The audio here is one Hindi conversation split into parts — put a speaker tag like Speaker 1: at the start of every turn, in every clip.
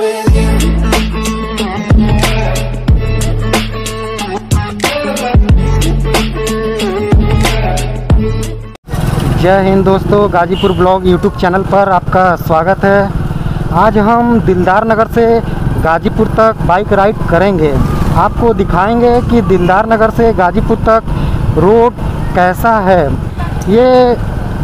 Speaker 1: with you.
Speaker 2: जय हिंद दोस्तों, गाजीपुर ब्लॉग यूट्यूब चैनल पर आपका स्वागत है। आज हम दिलदार नगर से गाजीपुर तक बाइक राइड करेंगे। आपको दिखाएंगे कि दिलदार नगर से गाजीपुर तक रोड कैसा है। ये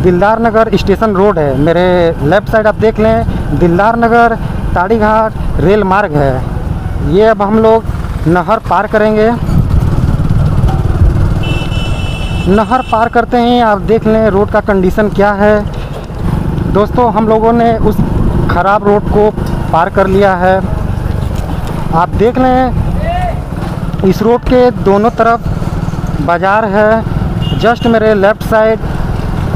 Speaker 2: दिलदार नगर स्टेशन रोड है। मेरे लेफ़्ट साइड आप देख लें, दिलदार नगर ताड़ीघाट रेल मार्ग है। ये अब हम लोग नहर पार करेंगे। नहर पार करते ही आप देख लें रोड का कंडीशन क्या है। दोस्तों, हम लोगों ने उस ख़राब रोड को पार कर लिया है। आप देख लें इस रोड के दोनों तरफ बाज़ार है। जस्ट मेरे लेफ़्ट साइड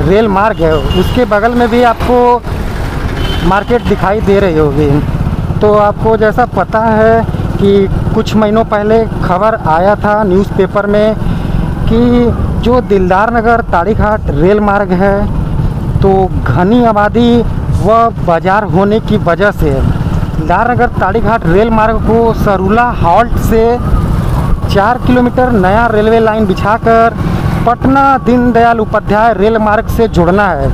Speaker 2: रेल मार्ग है, उसके बगल में भी आपको मार्केट दिखाई दे रही होगी। तो आपको जैसा पता है कि कुछ महीनों पहले खबर आया था न्यूज़पेपर में कि जो दिलदार नगर ताड़ीघाट रेल मार्ग है, तो घनी आबादी व बाज़ार होने की वजह से दिलदार नगर ताड़ीघाट रेल मार्ग को सरूला हॉल्ट से 4 किलोमीटर नया रेलवे लाइन बिछाकर पटना दीनदयाल उपाध्याय रेल मार्ग से जोड़ना है।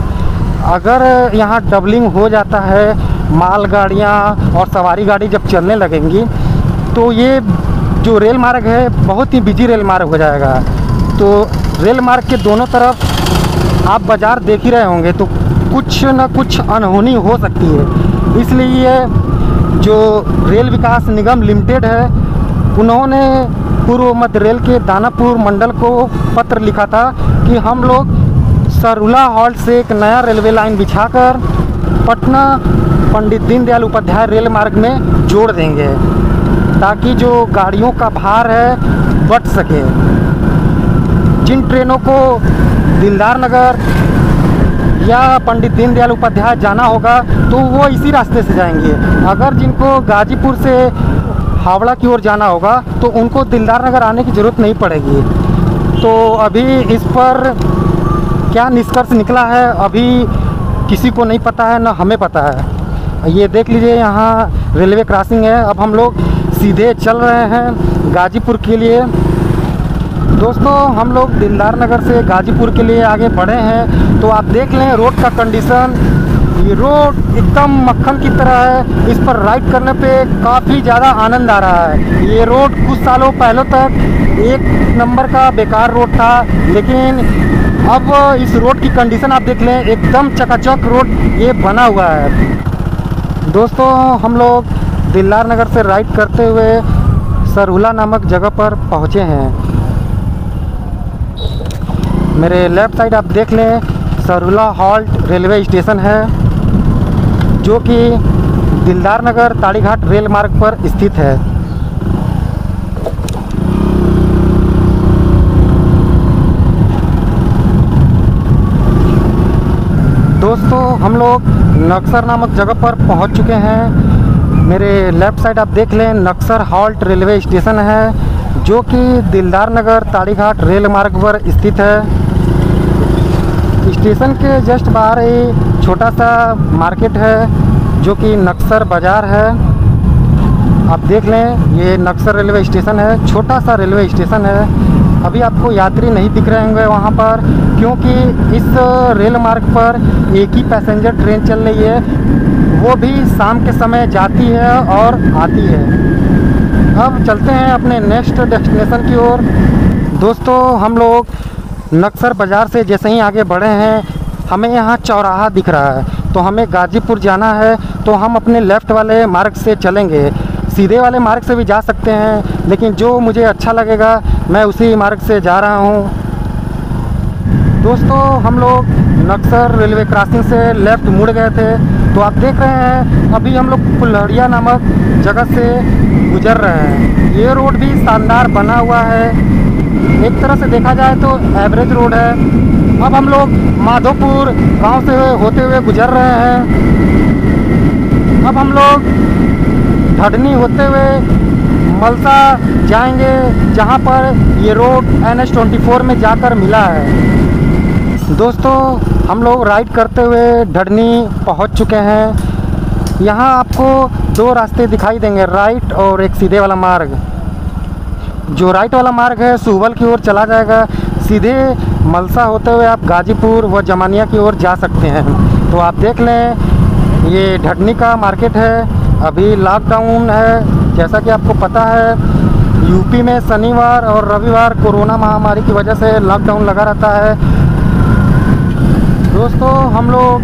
Speaker 2: अगर यहाँ डबलिंग हो जाता है, मालगाड़ियाँ और सवारी गाड़ी जब चलने लगेंगी, तो ये जो रेल मार्ग है बहुत ही बिजी रेल मार्ग हो जाएगा। तो रेल मार्ग के दोनों तरफ आप बाज़ार देख ही रहे होंगे, तो कुछ न कुछ अनहोनी हो सकती है। इसलिए जो रेल विकास निगम लिमिटेड है, उन्होंने पूर्व मध्य रेल के दानापुर मंडल को पत्र लिखा था कि हम लोग सरूला हॉल्ट से एक नया रेलवे लाइन बिछाकर पटना पंडित दीनदयाल उपाध्याय रेल मार्ग में जोड़ देंगे, ताकि जो गाड़ियों का भार है बढ़ सके। जिन ट्रेनों को दिलदार नगर या पंडित दीनदयाल उपाध्याय जाना होगा तो वो इसी रास्ते से जाएंगे। अगर जिनको गाजीपुर से हावड़ा की ओर जाना होगा तो उनको दिलदार नगर आने की ज़रूरत नहीं पड़ेगी। तो अभी इस पर क्या निष्कर्ष निकला है अभी किसी को नहीं पता है, ना हमें पता है। ये देख लीजिए, यहाँ रेलवे क्रॉसिंग है। अब हम लोग सीधे चल रहे हैं गाजीपुर के लिए। दोस्तों, हम लोग दिलदार नगर से गाजीपुर के लिए आगे बढ़े हैं। तो आप देख लें रोड का कंडीशन। ये रोड एकदम मक्खन की तरह है। इस पर राइड करने पे काफ़ी ज़्यादा आनंद आ रहा है। ये रोड कुछ सालों पहले तक एक नंबर का बेकार रोड था, लेकिन अब इस रोड की कंडीशन आप देख लें, एकदम चकाचक रोड ये बना हुआ है। दोस्तों, हम लोग दिलदार नगर से राइड करते हुए सरूला नामक जगह पर पहुँचे हैं। मेरे लेफ़्ट साइड आप देख लें, सरूला हॉल्ट रेलवे स्टेशन है, जो कि दिलदार नगर ताड़ीघाट रेल मार्ग पर स्थित है। दोस्तों, हम लोग नक्सर नामक जगह पर पहुंच चुके हैं। मेरे लेफ़्ट साइड आप देख लें, नक्सर हॉल्ट रेलवे स्टेशन है, जो कि दिलदार नगर ताड़ीघाट रेल मार्ग पर स्थित है। स्टेशन के जस्ट बाहर ही छोटा सा मार्केट है, जो कि नक्सर बाज़ार है। आप देख लें, ये नक्सर रेलवे स्टेशन है, छोटा सा रेलवे स्टेशन है। अभी आपको यात्री नहीं दिख रहे होंगे वहाँ पर, क्योंकि इस रेल मार्ग पर एक ही पैसेंजर ट्रेन चल रही है, वो भी शाम के समय जाती है और आती है। अब चलते हैं अपने नेक्स्ट डेस्टिनेशन की ओर। दोस्तों, हम लोग नक्सर बाज़ार से जैसे ही आगे बढ़े हैं, हमें यहाँ चौराहा दिख रहा है। तो हमें गाजीपुर जाना है, तो हम अपने लेफ़्ट वाले मार्ग से चलेंगे। सीधे वाले मार्ग से भी जा सकते हैं, लेकिन जो मुझे अच्छा लगेगा मैं उसी मार्ग से जा रहा हूँ। दोस्तों, हम लोग नक्सर रेलवे क्रॉसिंग से लेफ़्ट मुड़ गए थे। तो आप देख रहे हैं, अभी हम लोग कुल्हड़िया नामक जगह से गुजर रहे हैं। ये रोड भी शानदार बना हुआ है। एक तरह से देखा जाए तो एवरेज रोड है। अब हम लोग माधोपुर गांव से होते हुए गुजर रहे हैं। अब हम लोग ढडनी होते हुए मलसा जाएंगे, जहां पर ये रोड NH-24 में जाकर मिला है। दोस्तों, हम लोग राइड करते हुए ढडनी पहुंच चुके हैं। यहाँ आपको दो रास्ते दिखाई देंगे, राइट और एक सीधे वाला मार्ग। जो राइट वाला मार्ग है सुहबल की ओर चला जाएगा, सीधे मलसा होते हुए आप गाजीपुर व जमानिया की ओर जा सकते हैं। तो आप देख लें, ये ढटनी का मार्केट है, अभी लॉकडाउन है। जैसा कि आपको पता है यूपी में शनिवार और रविवार कोरोना महामारी की वजह से लॉकडाउन लगा रहता है। दोस्तों हम लोग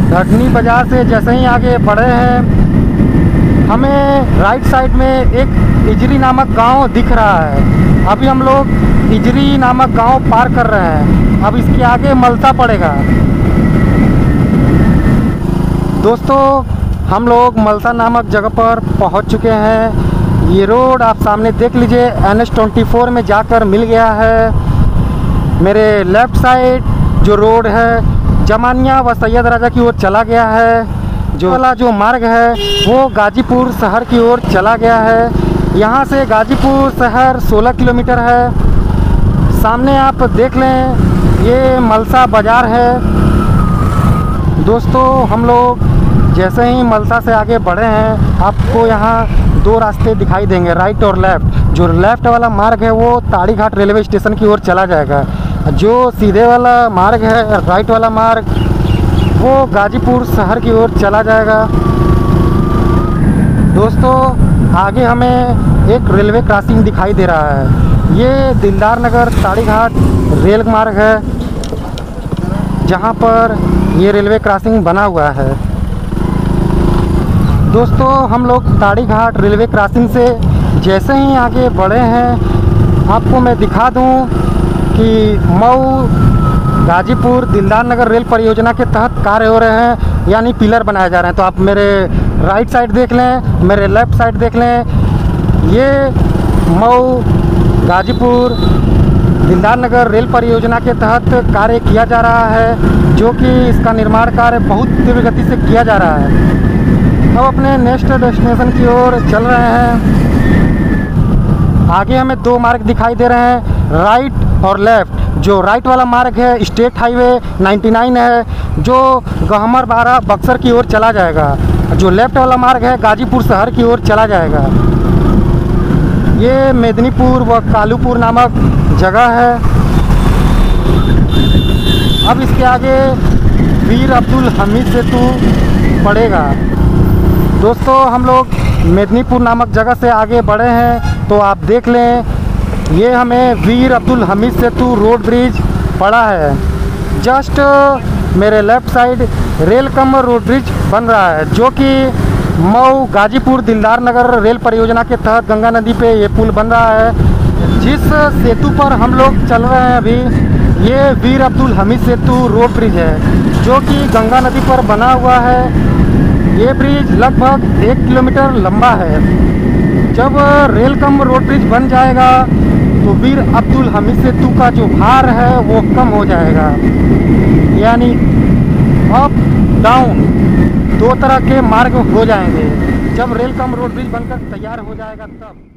Speaker 2: ढटनी बाज़ार से जैसे ही आगे बढ़े हैं, हमें राइट साइड में एक इजरी नामक गांव दिख रहा है। अभी हम लोग इजरी नामक गांव पार कर रहे हैं, अब इसके आगे मलसा पड़ेगा। दोस्तों हम लोग मलसा नामक जगह पर पहुंच चुके हैं। ये रोड आप सामने देख लीजिए, NH-24 में जाकर मिल गया है। मेरे लेफ़्ट साइड जो रोड है जमानिया व सैयद राजा की ओर चला गया है। जो वाला जो मार्ग है वो गाजीपुर शहर की ओर चला गया है। यहाँ से गाजीपुर शहर 16 किलोमीटर है। सामने आप देख लें, ये मलसा बाज़ार है। दोस्तों हम लोग जैसे ही मलसा से आगे बढ़े हैं, आपको यहाँ दो रास्ते दिखाई देंगे, राइट और लेफ़्ट। जो लेफ़्ट वाला मार्ग है वो ताड़ी घाट रेलवे स्टेशन की ओर चला जाएगा। जो सीधे वाला मार्ग है, राइट वाला मार्ग, वो गाजीपुर शहर की ओर चला जाएगा। दोस्तों आगे हमें एक रेलवे क्रॉसिंग दिखाई दे रहा है। ये दिलदार नगर ताड़ी घाट रेल मार्ग है, जहाँ पर ये रेलवे क्रॉसिंग बना हुआ है। दोस्तों हम लोग ताड़ी घाट रेलवे क्रॉसिंग से जैसे ही आगे बढ़े हैं, आपको मैं दिखा दूं कि मऊ गाजीपुर दिलदार नगर रेल परियोजना के तहत कार्य हो रहे हैं, यानी पिलर बनाए जा रहे हैं। तो आप मेरे राइट साइड देख लें, मेरे लेफ़्ट साइड देख लें, ये मऊ गाजीपुर दिलदार नगर रेल परियोजना के तहत कार्य किया जा रहा है, जो कि इसका निर्माण कार्य बहुत तीव्र गति से किया जा रहा है। अब अपने नेक्स्ट डेस्टिनेशन की ओर चल रहे हैं। आगे हमें दो मार्ग दिखाई दे रहे हैं, राइट और लेफ़्ट। जो राइट वाला मार्ग है स्टेट हाईवे 99 है, जो गहमर 12 बक्सर की ओर चला जाएगा। जो लेफ़्ट वाला मार्ग है गाजीपुर शहर की ओर चला जाएगा। ये मेदिनीपुर व कालूपुर नामक जगह है। अब इसके आगे वीर अब्दुल हमीद सेतु पड़ेगा। दोस्तों हम लोग मेदिनीपुर नामक जगह से आगे बढ़े हैं, तो आप देख लें, ये हमें वीर अब्दुल हमीद सेतु रोड ब्रिज पड़ा है। जस्ट मेरे left side rail cum road bridge बन रहा है, जो कि मऊ गाजीपुर दिलदार नगर रेल परियोजना के तहत गंगा नदी पे ये पुल बन रहा है। जिस सेतु पर हम लोग चल रहे हैं अभी, ये वीर अब्दुल हमीद सेतु रोड ब्रिज है, जो कि गंगा नदी पर बना हुआ है। ये ब्रिज लगभग 1 किलोमीटर लंबा है। जब रेल कम रोड ब्रिज बन जाएगा तो वीर अब्दुल हमीद सेतु का जो भार है वो कम हो जाएगा, यानी अप डाउन दो तरह के मार्ग हो जाएंगे। जब रेल कम रोड ब्रिज बनकर तैयार हो जाएगा तब